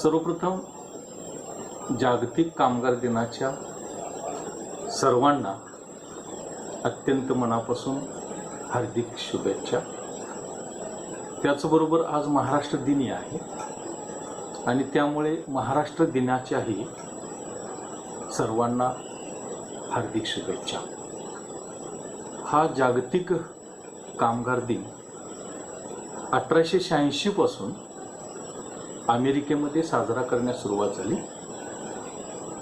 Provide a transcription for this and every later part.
सर्वप्रथम जागतिक कामगार दिनाच्या सर्वांना अत्यंत मनापासून हार्दिक शुभेच्छा। त्याचबरोबर आज महाराष्ट्र दिनी आहे आणि त्यामुळे महाराष्ट्र दिनाच्याही सर्वांना हार्दिक शुभेच्छा। हा जागतिक कामगार दिन 1886 पासून अमेरिकेमध्ये साजरा करण्यास सुरुवात झाली।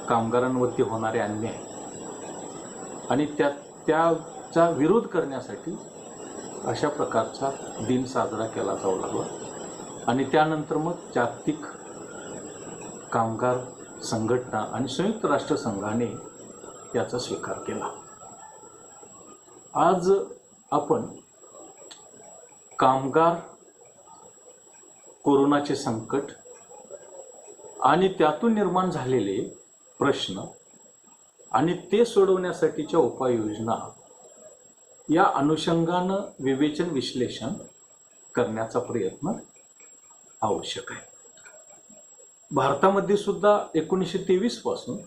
कामगारांवरती होणारे अन्याय आणि त्याचा विरोध करण्यासाठी अशा प्रकारचा दिन साजरा केला जाऊ लागला आणि त्यानंतर मग जागतिक कामगार संघटना आणि संयुक्त राष्ट्र संघाने याचा स्वीकार केला। आज आपण कामगार, कोरोनाचे संकट आणि त्यातून निर्माण झालेले प्रश्न आणि ते सोडवण्यासाठीच्या उपाययोजना या अनुषंगानं विवेचन विश्लेषण करण्याचा प्रयत्न आवश्यक आहे। भारतामध्ये सुद्धा 1923 पासून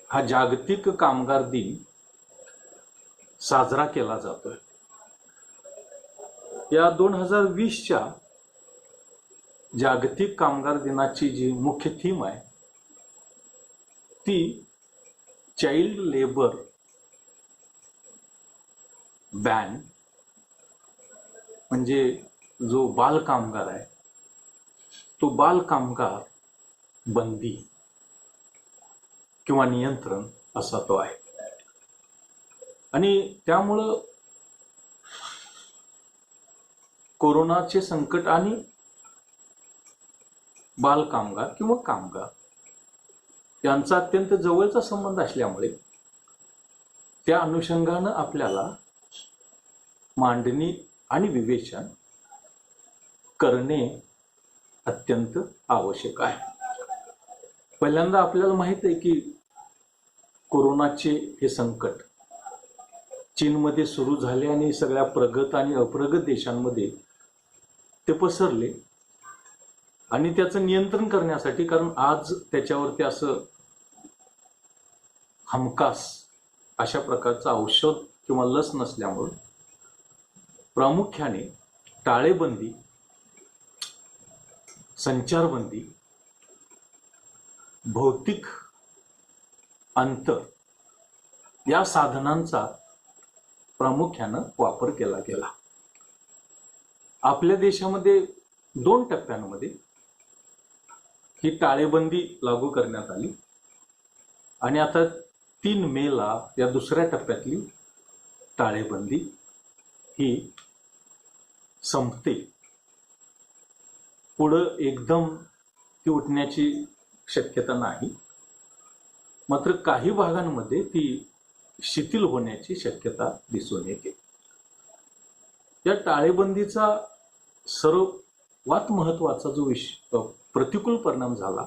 हा जागतिक कामगार दिन साजरा केला जातोय। या 2020च्या जागतिक कामगार दिनाची जी मुख्य थीम आहे ती चाइल्ड लेबर बॅन, म्हणजे जो बाल कामगार आहे तो बाल कामगार बंदी किंवा नियंत्रण असा तो आहे। आणि त्यामुळं कोरोनाचे संकट आणि बाल कामगार किंवा कामगार यांचा अत्यंत जवळचा संबंध असल्यामुळे त्या अनुषंगानं आपल्याला मांडणी आणि विवेचन करणे अत्यंत आवश्यक आहे। पहिल्यांदा आपल्याला माहित आहे की कोरोनाचे हे संकट चीनमध्ये सुरू झाले आणि सगळ्या प्रगत आणि अप्रगत देशांमध्ये ते पसरले आणि त्याचं नियंत्रण करण्यासाठी, कारण आज त्याच्यावरती असं हमखास अशा प्रकारचं औषध किंवा लस नसल्यामुळे प्रामुख्याने टाळेबंदी, संचारबंदी, भौतिक अंतर या साधनांचा प्रामुख्यानं वापर केला गेला। आपल्या देशामध्ये 2 टप्प्यांमध्ये ही टाळेबंदी लागू करण्यात आली आणि आता 3 मेला या दुसऱ्या टप्प्यातली टाळेबंदी ही संपते। पुढं एकदम ती उठण्याची शक्यता नाही, मात्र काही भागांमध्ये ती शिथिल होण्याची शक्यता दिसून येते। या टाळेबंदीचा सर्वात महत्वाचा जो प्रतिकूल परिणाम झाला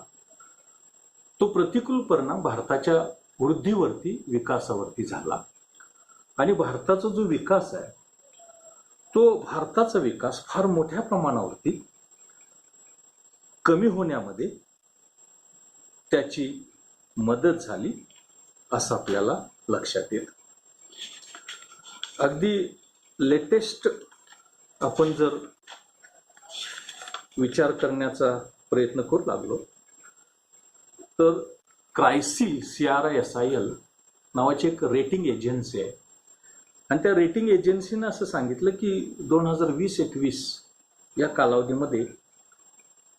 तो प्रतिकूल परिणाम भारताच्या वृद्धीवरती, विकासावरती झाला। आणि भारताचा जो विकास आहे तो भारताचा विकास फार मोठ्या प्रमाणावरती कमी होण्यामध्ये त्याची मदत झाली असं आपल्याला लक्षात येतं। अगदी लेटेस्ट आपण जर विचार करण्याचा प्रयत्न करू लागलो तर क्रायसिल CRISIL नावाची एक रेटिंग एजन्सी आहे आणि त्या रेटिंग एजन्सीनं असं सांगितलं की 2020-21 या कालावधीमध्ये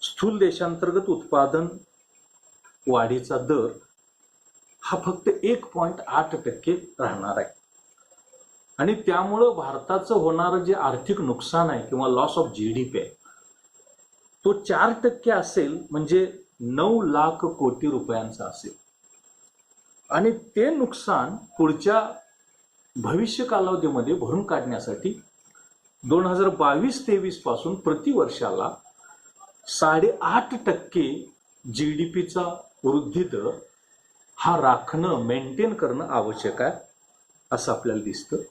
स्थूल देशांतर्गत उत्पादन वाढीचा दर हा फक्त 1.8% राहणार आहे आणि त्यामुळं भारताचं होणारं जे आर्थिक नुकसान आहे किंवा लॉस ऑफ GDP आहे तो 4% असेल, म्हणजे 9 लाख कोटी रुपयांचा असेल। आणि ते नुकसान पुढच्या भविष्य कालावधीमध्ये भरून काढण्यासाठी 2022-23 पासून प्रतिवर्षाला 8.5% GDPचा वृद्धी दर हा राखणं, मेंटेन करणं आवश्यक आहे असं आपल्याला दिसतं।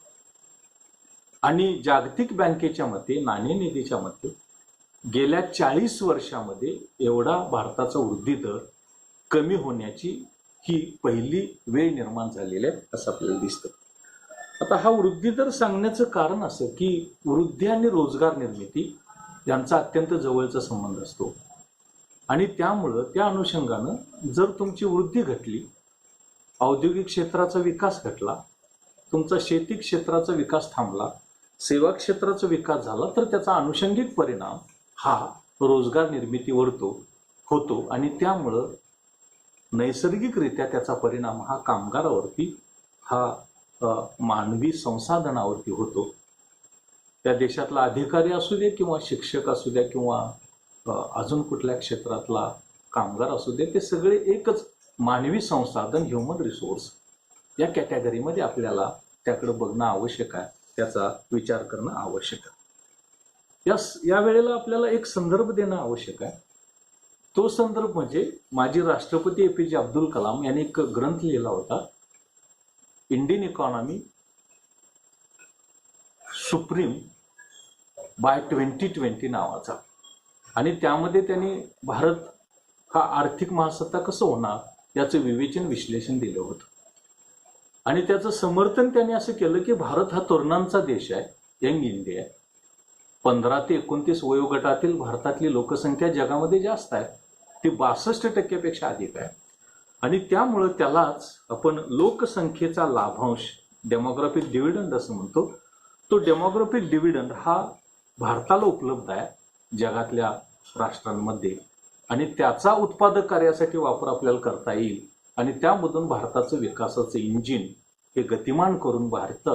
आणि जागतिक बँकेच्या मते, नाणेनिधीच्या मते गेल्या 40 वर्षामध्ये एवढा भारताचा वृद्धी दर कमी होण्याची ही पहिली वेळ निर्माण झालेली आहे असं आपल्याला दिसतं. आता हा वृद्धी दर सांगण्याचं कारण असं की वृद्धी आणि रोजगार निर्मिती यांचा अत्यंत जवळचा संबंध असतो आणि त्यामुळं त्या अनुषंगानं जर तुमची वृद्धी घटली, औद्योगिक क्षेत्राचा विकास घटला, तुमचा शेती क्षेत्राचा विकास थांबला, सेवा क्षेत्राचा विकास झाला, तर त्याचा अनुषंगिक परिणाम हा रोजगार निर्मितीवर होतो आणि त्यामुळं नैसर्गिकरित्या त्याचा परिणाम हा कामगारावरती, हा मानवी संसाधनावरती होतो. त्या देशातला अधिकारी असू दे किंवा शिक्षक असू द्या किंवा अजून कुठल्या क्षेत्रातला कामगार असू दे, ते सगळे एकच मानवी संसाधन, ह्युमन रिसोर्स या कॅटेगरीमध्ये आपल्याला त्याकडे बघणं आवश्यक आहे, त्याचा विचार करणं आवश्यक आहे. या वेळेला आपल्याला एक संदर्भ देणं आवश्यक आहे. तो संदर्भ म्हणजे माजी राष्ट्रपती APJ अब्दुल कलाम यांनी एक ग्रंथ लिहिला होता, इंडियन इकॉनॉमी सुप्रीम बाय 2020 नावाचा. आणि त्यामध्ये त्यांनी भारत हा आर्थिक महासत्ता कसं होणार याचं विवेचन विश्लेषण दिलं होतं. आणि त्याचं समर्थन त्यांनी असं केलं की भारत हा तरुणांचा देश आहे, यंग इंडिया आहे. 15 ते 29 वयोगटातील भारतातली लोकसंख्या जगामध्ये जास्त आहे, ती 62% अधिक आहे. आणि त्यामुळं त्यालाच आपण लोकसंख्येचा लाभांश, डेमोग्राफिक डिव्हिडंड असं म्हणतो. तो डेमोग्राफिक डिव्हिडंड हा भारताला उपलब्ध आहे जगातल्या राष्ट्रांमध्ये आणि त्याचा उत्पादक कार्यासाठी वापर आपल्याला करता येईल आणि त्यामधून भारताचं विकासाचं इंजिन हे गतिमान करून भारत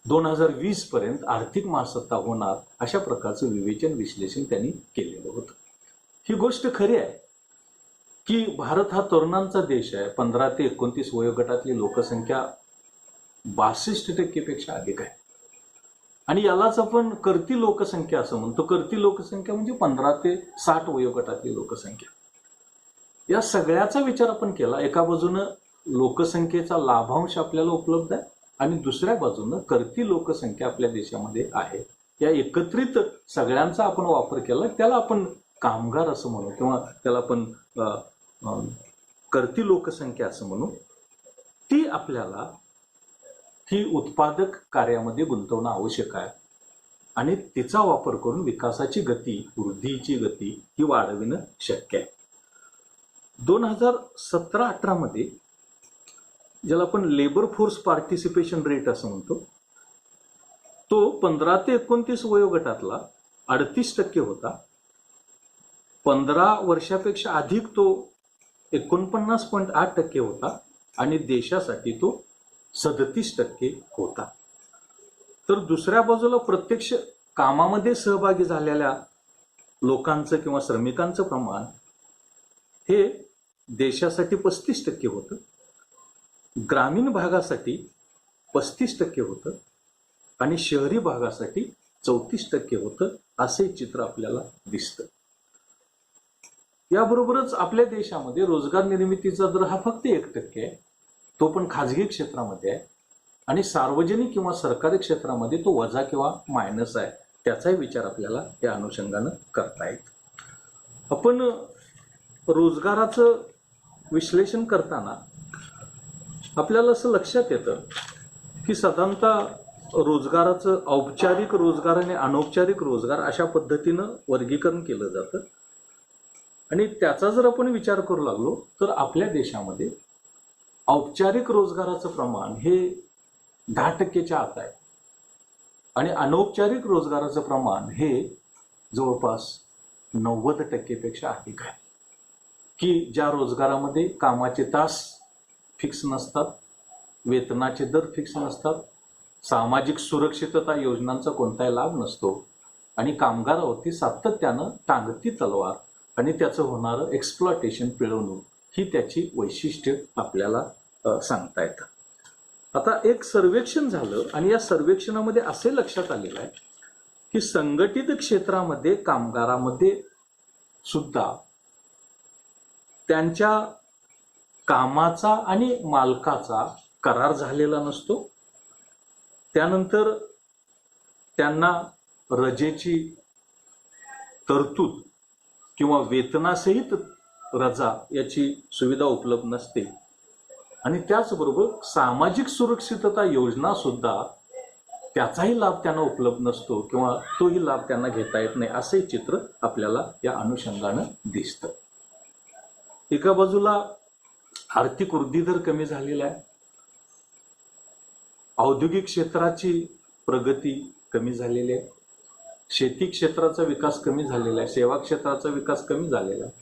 2020 पर्यंत आर्थिक महासत्ता होणार अशा प्रकारचं विवेचन विश्लेषण त्यांनी केलेलं होतं. ही गोष्ट खरी आहे की भारत हा तरुणांचा देश आहे. 15 ते 29 वयोगटातली लोकसंख्या 62% अधिक आहे आणि यालाच आपण करती लोकसंख्या असं म्हणतो. करती लोकसंख्या म्हणजे 15 ते 60 वयोगटातली लोकसंख्या. या सगळ्याचा विचार आपण केला. एका बाजूनं लोकसंख्येचा लाभांश आपल्याला उपलब्ध आहे आणि दुसऱ्या बाजूनं करती लोकसंख्या आपल्या देशामध्ये आहे. या एकत्रित सगळ्यांचा आपण वापर केला, त्याला आपण कामगार असं म्हणू किंवा त्याला आपण करती लोकसंख्या असं म्हणू. ती आपल्याला ही उत्पादक कार्यामध्ये गुंतवणं आवश्यक आहे आणि तिचा वापर करून विकासाची गती, वृद्धीची गती ही वाढविणं शक्य आहे. 2017-18 मध्ये ज्याला आपण लेबर फोर्स पार्टिसिपेशन रेट असं म्हणतो, तो 15 ते 29 वयोगटातला 38% होता. 15 वर्षापेक्षा अधिक तो 49.8% होता आणि देशासाठी तो 37% होता. तर दुसऱ्या बाजूला प्रत्यक्ष कामामध्ये सहभागी झालेल्या लोकांचं किंवा श्रमिकांचं प्रमाण हे देशासाठी 35% होतं, ग्रामीण भागासाठी 35% होतं आणि शहरी भागासाठी 34% होतं. असे चित्र आपल्याला दिसतं. याबरोबरच आपल्या देशामध्ये रोजगार निर्मितीचा दर हा फक्त 1% आहे, तो पण खाजगी क्षेत्रामध्ये आहे आणि सार्वजनिक किंवा सरकारी क्षेत्रामध्ये तो वजा किंवा मायनस आहे. त्याचाही विचार आपल्याला या अनुषंगानं करता येईल. आपण रोजगाराचं विश्लेषण करताना आपल्याला असं लक्षात येतं की साधारणतः रोजगाराचं औपचारिक रोजगार आणि अनौपचारिक रोजगार अशा पद्धतीनं वर्गीकरण केलं जातं. आणि त्याचा जर आपण विचार करू लागलो तर आपल्या देशामध्ये औपचारिक रोजगाराचं प्रमाण हे 10%च्या आत आहे आणि अनौपचारिक रोजगाराचं प्रमाण हे जवळपास 90%पेक्षा अधिक आहे. की ज्या रोजगारामध्ये कामाचे तास फिक्स नसतात, वेतनाचे दर फिक्स नसतात, सामाजिक सुरक्षितता योजनांचा कोणताही लाभ नसतो आणि कामगारावरती सातत्यानं टांगती तलवार आणि त्याचं होणारं एक्सप्लॉटेशन, पिळवणूक ही त्याची वैशिष्ट्य आपल्याला सांगता येतं. आता एक सर्वेक्षण झालं आणि या सर्वेक्षणामध्ये असे लक्षात आलेलं आहे की संघटित क्षेत्रामध्ये कामगारामध्ये सुद्धा त्यांच्या कामाचा आणि मालकाचा करार झालेला नसतो. त्यानंतर त्यांना रजेची तरतूद किंवा वेतनासहित रजा याची सुविधा उपलब्ध नसते. आणि त्याचबरोबर सामाजिक सुरक्षितता योजना सुद्धा त्याचाही लाभ त्यांना उपलब्ध नसतो किंवा तोही लाभ त्यांना घेता येत नाही, असे चित्र आपल्याला या अनुषंगानं दिसतं. एका बाजूला आर्थिक वृद्धी दर कमी झालेला आहे, औद्योगिक क्षेत्राची प्रगती कमी झालेली आहे, शेती क्षेत्राचा विकास कमी झालेला आहे, सेवा क्षेत्राचा विकास कमी झालेला आहे,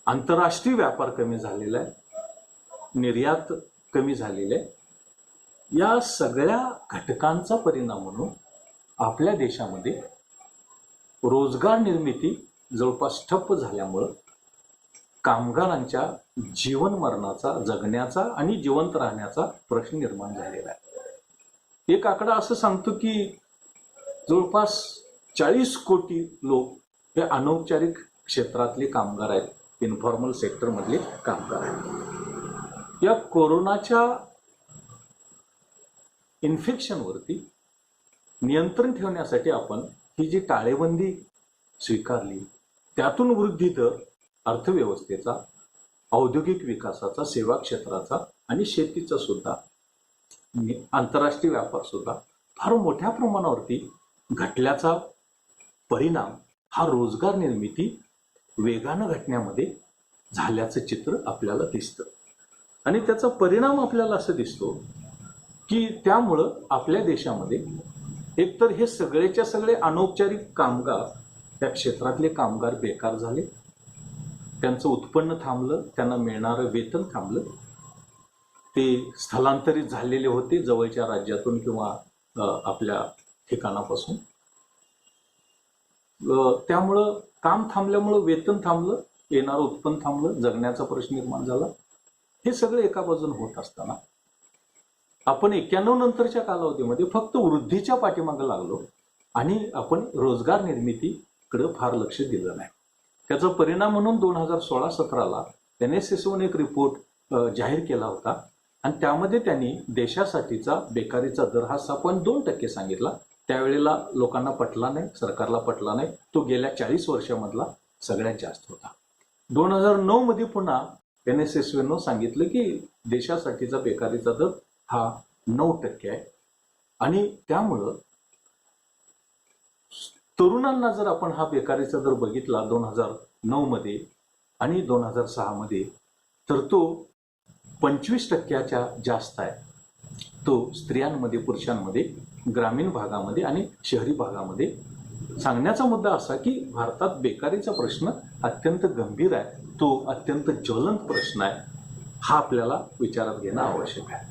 आंतरराष्ट्रीय व्यापार कमी झालेला आहे, निर्यात कमी झालेली आहे. या सगळ्या घटकांचा परिणाम म्हणून आपल्या देशामध्ये रोजगार निर्मिती जवळपास ठप्प झाल्यामुळं कामगारांच्या जीवन मरणाचा, जगण्याचा आणि जिवंत राहण्याचा प्रश्न निर्माण झालेला आहे. एक आकडा असं सांगतो की जवळपास 40 कोटी लोक हे अनौपचारिक क्षेत्रातले कामगार आहेत, इन्फॉर्मल सेक्टरमधले कामगार आहेत. या कोरोनाच्या इन्फेक्शनवरती नियंत्रण ठेवण्यासाठी आपण ही जी टाळेबंदी स्वीकारली, त्यातून वृद्धी दर अर्थव्यवस्थेचा, औद्योगिक विकासाचा, सेवा क्षेत्राचा आणि शेतीचा सुद्धा, आंतरराष्ट्रीय व्यापार सुद्धा फार मोठ्या प्रमाणावरती घटल्याचा परिणाम हा रोजगार निर्मिती वेगानं घटण्यामध्ये झाल्याचं चित्र आपल्याला दिसतं. आणि त्याचा परिणाम आपल्याला असं दिसतो की त्यामुळं आपल्या देशामध्ये एकतर हे सगळेच्या सगळे अनौपचारिक कामगार, त्या क्षेत्रातले कामगार बेकार झाले, त्यांचं उत्पन्न थांबलं, त्यांना मिळणारं वेतन थांबलं, ते स्थलांतरित झालेले होते जवळच्या राज्यातून किंवा आपल्या ठिकाणापासून. त्यामुळं काम थांबल्यामुळं वेतन थांबलं, येणारं उत्पन्न थांबलं, जगण्याचा प्रश्न निर्माण झाला. हे सगळं एका बाजून होत असताना आपण 91 नंतरच्या कालावधीमध्ये फक्त वृद्धीच्या पाठीमागे लागलो आणि आपण रोजगार निर्मितीकडे फार लक्ष दिलं नाही. त्याचा परिणाम म्हणून 2016-17ला NSSOने एक रिपोर्ट जाहीर केला होता आणि त्यामध्ये त्यांनी देशासाठीचा बेकारीचा दर हा 6.2% सांगितला. त्यावेळेला लोकांना पटला नाही, सरकारला पटला नाही. तो गेल्या 40 वर्षामधला सगळ्यात जास्त होता. 2009 मध्ये पुन्हा NSSOनं सांगितलं की देशासाठीचा बेकारीचा दर हा 9% आहे. आणि त्यामुळं तरुणांना जर आपण हा बेकारीचा दर बघितला 2009 मध्ये आणि 2006 मध्ये, तर तो 25%च्या जास्त आहे. तो स्त्रियांमध्ये, पुरुषांमध्ये, ग्रामीण भागामध्ये आणि शहरी भागामध्ये. सांगण्याचा मुद्दा असा की भारतात बेकारीचा प्रश्न अत्यंत गंभीर आहे, तो अत्यंत ज्वलंत प्रश्न आहे. हा आपल्याला विचारात घेणं आवश्यक आहे.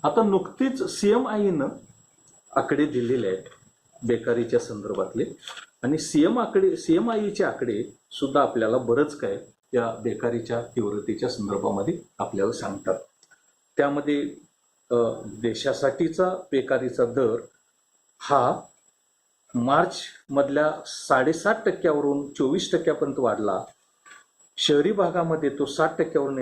आता नुकतीच CMIनं आकडे दिलेले आहेत बेकारीच्या संदर्भातले, आणि CMIचे आकडे सुद्धा आपल्याला बरंच काय या बेकारीच्या तीव्रतेच्या संदर्भामध्ये आपल्याला सांगतात. त्यामध्ये देशासाठीचा बेकारीचा दर हा मार्च मधल्या 7.5%वरून 24%पर्यंत वाढला. शहरी भागामध्ये तो 7%वरून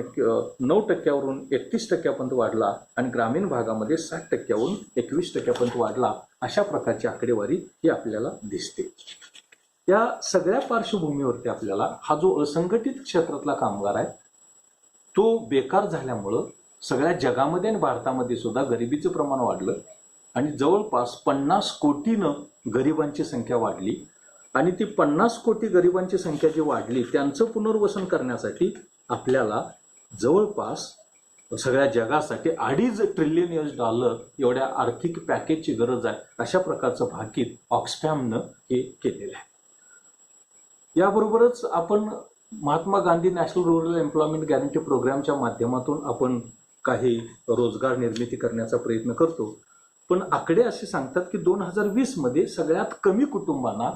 9%वरून 31%पर्यंत वाढला आणि ग्रामीण भागामध्ये 60%वरून 21%पर्यंत वाढला. अशा प्रकारची आकडेवारी ही आपल्याला दिसते. या सगळ्या पार्श्वभूमीवरती आपल्याला हा जो असंघटित क्षेत्रातला कामगार आहे तो बेकार झाल्यामुळं सगळ्या जगामध्ये आणि भारतामध्ये सुद्धा गरिबीचं प्रमाण वाढलं आणि जवळपास 50 कोटीनं गरिबांची संख्या वाढली. आणि ती 50 कोटी गरिबांची संख्या जी वाढली त्यांचं पुनर्वसन करण्यासाठी आपल्याला जवळपास सगळ्या जगासाठी $2.5 ट्रिलियन एवढ्या आर्थिक पॅकेजची गरज आहे. अशा प्रकारचं भाकीत ऑक्सफॅमनं हे केलेलं आहे. याबरोबरच आपण Mahatma Gandhi national rural employment guarantee प्रोग्रामच्या माध्यमातून आपण काही रोजगार निर्मिती करण्याचा प्रयत्न करतो. पण आकडे असे सांगतात की 2020 मध्ये सगळ्यात कमी कुटुंबांना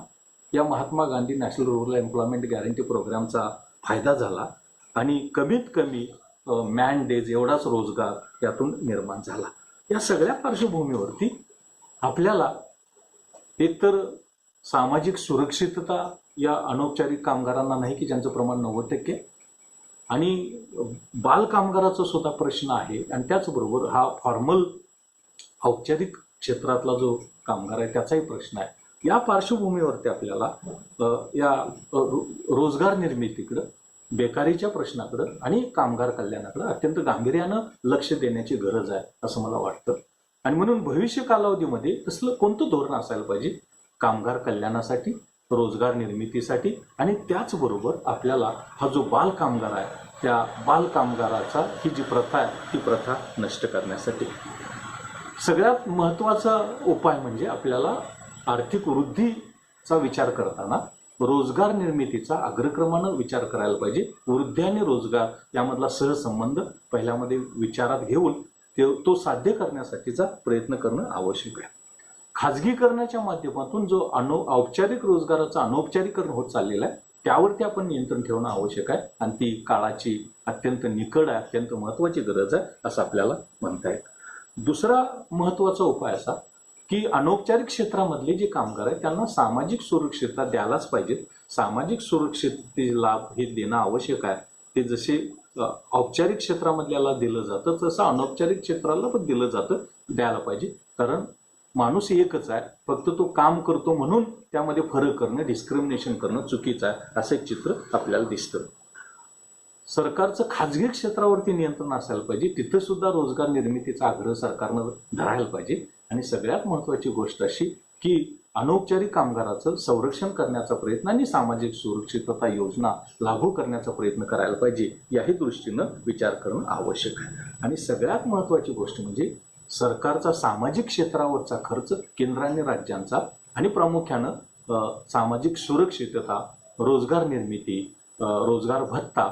या Mahatma Gandhi national rural employment guarantee प्रोग्रामचा फायदा झाला आणि कमीत कमी मॅन डेज एवढाच रोजगार यातून निर्माण झाला. या सगळ्या पार्श्वभूमीवरती आपल्याला एकतर सामाजिक सुरक्षितता या अनौपचारिक कामगारांना नाही की ज्यांचं प्रमाण 90%, आणि बाल कामगाराचा सुद्धा प्रश्न आहे. आणि त्याचबरोबर हा फॉर्मल औपचारिक क्षेत्रातला जो कामगार आहे त्याचाही प्रश्न आहे. या पार्श्वभूमीवरती आपल्याला रोजगार निर्मितीकडं, बेकारीच्या प्रश्नाकडं आणि कामगार कल्याणाकडं अत्यंत गांभीर्यानं लक्ष देण्याची गरज आहे असं मला वाटतं. आणि म्हणून भविष्य कालावधीमध्ये तसलं कोणतं धोरण असायला पाहिजे कामगार कल्याणासाठी, रोजगार निर्मितीसाठी, आणि त्याचबरोबर आपल्याला हा जो बाल कामगार आहे त्या बाल कामगाराचा ही जी प्रथा आहे ती प्रथा नष्ट करण्यासाठी सगळ्यात महत्त्वाचा उपाय म्हणजे आपल्याला आर्थिक वृद्धीचा विचार करताना रोजगार निर्मितीचा अग्रक्रमानं विचार करायला पाहिजे. वृद्धी आणि रोजगार यामधला सहसंबंध पहिल्यामध्ये विचारात घेऊन तो साध्य करण्यासाठीचा प्रयत्न करणं आवश्यक आहे. खाजगीकरणाच्या माध्यमातून जो औपचारिक रोजगाराचं अनौपचारिकरण होत चाललेलं आहे त्यावरती आपण नियंत्रण ठेवणं आवश्यक आहे आणि ती काळाची अत्यंत निकड आहे, अत्यंत महत्त्वाची गरज आहे असं आपल्याला म्हणता येईल. दुसरा महत्त्वाचा उपाय असा की अनौपचारिक क्षेत्रामधले जे कामगार आहेत त्यांना सामाजिक सुरक्षितता द्यायलाच पाहिजे. सामाजिक सुरक्षिततेचे लाभ हे देणं आवश्यक आहे. ते जसे औपचारिक क्षेत्रामधल्याला दिलं जातं तसं अनौपचारिक क्षेत्राला पण दिलं जातं, द्यायला पाहिजे. कारण माणूस एकच आहे, फक्त तो काम करतो म्हणून त्यामध्ये फरक करणं, डिस्क्रिमिनेशन करणं चुकीचं आहे असं एक चित्र आपल्याला दिसतं. सरकारचं खाजगी क्षेत्रावरती नियंत्रण असायला पाहिजे. तिथं सुद्धा रोजगार निर्मितीचा आग्रह सरकारनं धरायला पाहिजे. आणि सगळ्यात महत्त्वाची गोष्ट अशी की अनौपचारिक कामगाराचं संरक्षण करण्याचा प्रयत्न आणि सामाजिक सुरक्षितता योजना लागू करण्याचा प्रयत्न करायला पाहिजे. याही दृष्टीनं विचार करणं आवश्यक आहे. आणि सगळ्यात महत्त्वाची गोष्ट म्हणजे सरकारचा सामाजिक क्षेत्रावरचा खर्च केंद्र आणि राज्यांचा आणि प्रामुख्यानं सामाजिक सुरक्षितता, रोजगार निर्मिती, रोजगार भत्ता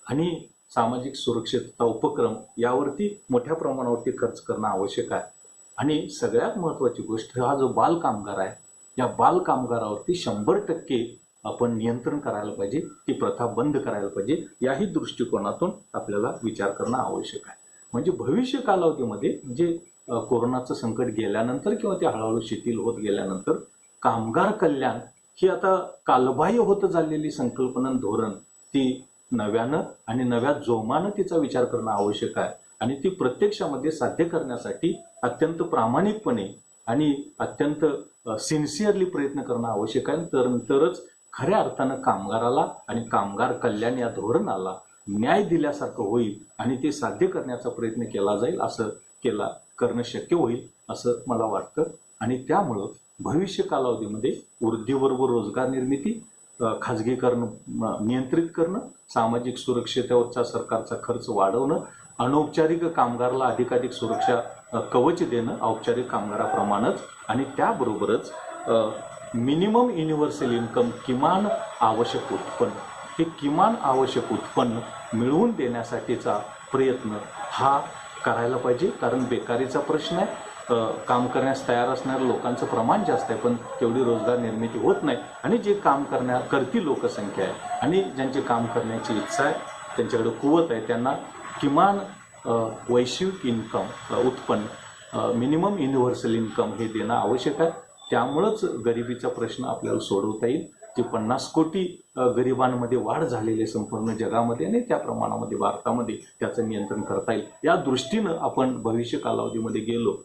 आणि सामाजिक सुरक्षितता उपक्रम यावरती मोठ्या प्रमाणावरती खर्च करणं आवश्यक आहे. आणि सगळ्यात महत्त्वाची गोष्ट हा जो बाल कामगार आहे या बाल कामगारावरती 100% आपण नियंत्रण करायला पाहिजे. ती प्रथा बंद करायला पाहिजे. याही दृष्टिकोनातून आपल्याला विचार करणं आवश्यक आहे. म्हणजे भविष्य कालावधीमध्ये म्हणजे कोरोनाचं संकट गेल्यानंतर किंवा ते हळूहळू शिथिल होत गेल्यानंतर कामगार कल्याण ही आता कालबाह्य होत चाललेली संकल्पना, धोरण ती नव्यानं आणि नव्या जोमानं तिचा विचार करणं आवश्यक आहे. आणि ती प्रत्यक्षामध्ये साध्य करण्यासाठी अत्यंत प्रामाणिकपणे आणि अत्यंत सिन्सिअरली प्रयत्न करणं आवश्यक आहे. तरच खऱ्या अर्थानं कामगाराला आणि कामगार कल्याण या धोरणाला न्याय दिल्यासारखं होईल आणि ते साध्य करण्याचा प्रयत्न केला जाईल, असं करणं शक्य होईल असं मला वाटतं. आणि त्यामुळं भविष्य कालावधीमध्ये वृद्धीबरोबर रोजगार निर्मिती, खाजगीकरण नियंत्रित करणं, सामाजिक सुरक्षिततेवरचा सरकारचा खर्च वाढवणं, अनौपचारिक कामगाराला अधिकाधिक सुरक्षा कवच देणं औपचारिक कामगाराप्रमाणेच, आणि त्याबरोबरच मिनिमम युनिव्हर्सल इन्कम, किमान आवश्यक उत्पन्न, हे किमान आवश्यक उत्पन्न मिळवून देण्यासाठीचा प्रयत्न हा करायला पाहिजे. कारण बेकारीचा प्रश्न आहे, काम करण्यास तयार असणाऱ्या लोकांचं प्रमाण जास्त आहे पण तेवढी रोजगार निर्मिती होत नाही. आणि जे काम करती लोकसंख्या आहे आणि ज्यांचे काम करण्याची इच्छा आहे, त्यांच्याकडे कुवत आहे, त्यांना किमान वैश्विक इन्कम उत्पन्न, मिनिमम युनिव्हर्सल इन्कम हे देणं आवश्यक आहे. त्यामुळंच गरिबीचा प्रश्न आपल्याला सोडवता येईल. जे 50 कोटी गरिबांमध्ये वाढ झालेली आहे संपूर्ण जगामध्ये आणि त्या प्रमाणामध्ये भारतामध्ये त्याचं नियंत्रण करता येईल. या दृष्टीनं आपण भविष्य कालावधीमध्ये गेलो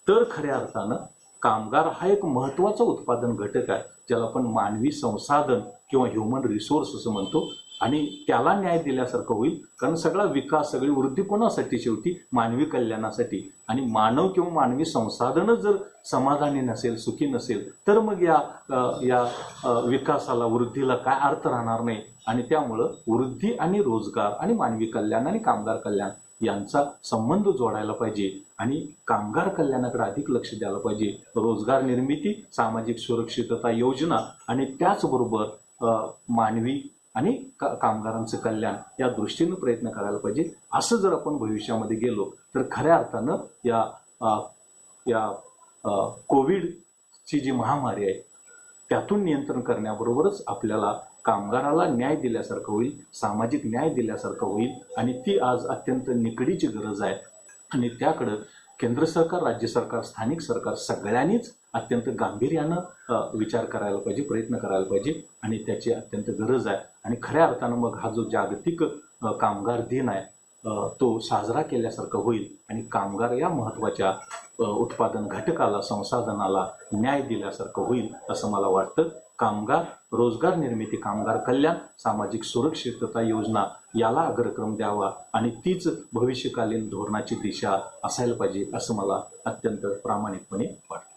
तर खऱ्या अर्थानं कामगार हा एक महत्त्वाचा उत्पादन घटक आहे, ज्याला आपण मानवी संसाधन किंवा ह्युमन रिसोर्स असं म्हणतो. आणि त्याला न्याय दिल्यासारखं होईल. कारण सगळा विकास, सगळी वृद्धी कोणासाठी? शेवटी मानवी कल्याणासाठी. आणि मानव किंवा मानवी संसाधनं जर समाधानी नसेल, सुखी नसेल, तर मग या विकासाला, वृद्धीला काय अर्थ राहणार नाही. आणि त्यामुळं वृद्धी आणि रोजगार आणि मानवी कल्याण आणि कामगार कल्याण यांचा संबंध जोडायला पाहिजे आणि कामगार कल्याणाकडे अधिक लक्ष द्यायला पाहिजे. रोजगार निर्मिती, सामाजिक सुरक्षितता योजना आणि त्याचबरोबर मानवी आणि कामगारांचं कल्याण या दृष्टीनं प्रयत्न करायला पाहिजे. असं जर आपण भविष्यामध्ये गेलो तर खऱ्या अर्थानं या कोविडची जी महामारी आहे त्यातून नियंत्रण करण्याबरोबरच आपल्याला कामगाराला न्याय दिल्यासारखं होईल, सामाजिक न्याय दिल्यासारखं होईल. आणि ती आज अत्यंत निकडीची गरज आहे. आणि केंद्र सरकार, राज्य सरकार, स्थानिक सरकार सगळ्यांनीच अत्यंत गांभीर्यानं विचार करायला पाहिजे, प्रयत्न करायला पाहिजे. आणि त्याची अत्यंत गरज आहे. आणि खऱ्या अर्थानं मग हा जो जागतिक कामगार दिन आहे तो साजरा केल्यासारखं होईल. आणि कामगार या महत्त्वाच्या उत्पादन घटकाला, संसाधनाला न्याय दिल्यासारखं होईल असं मला वाटतं. कामगार, रोजगार निर्मिती, कामगार कल्याण, सामाजिक सुरक्षितता योजना याला अग्रक्रम द्यावा आणि तीच भविष्यकालीन धोरणाची दिशा असायला पाहिजे असं मला अत्यंत प्रामाणिकपणे वाटतं.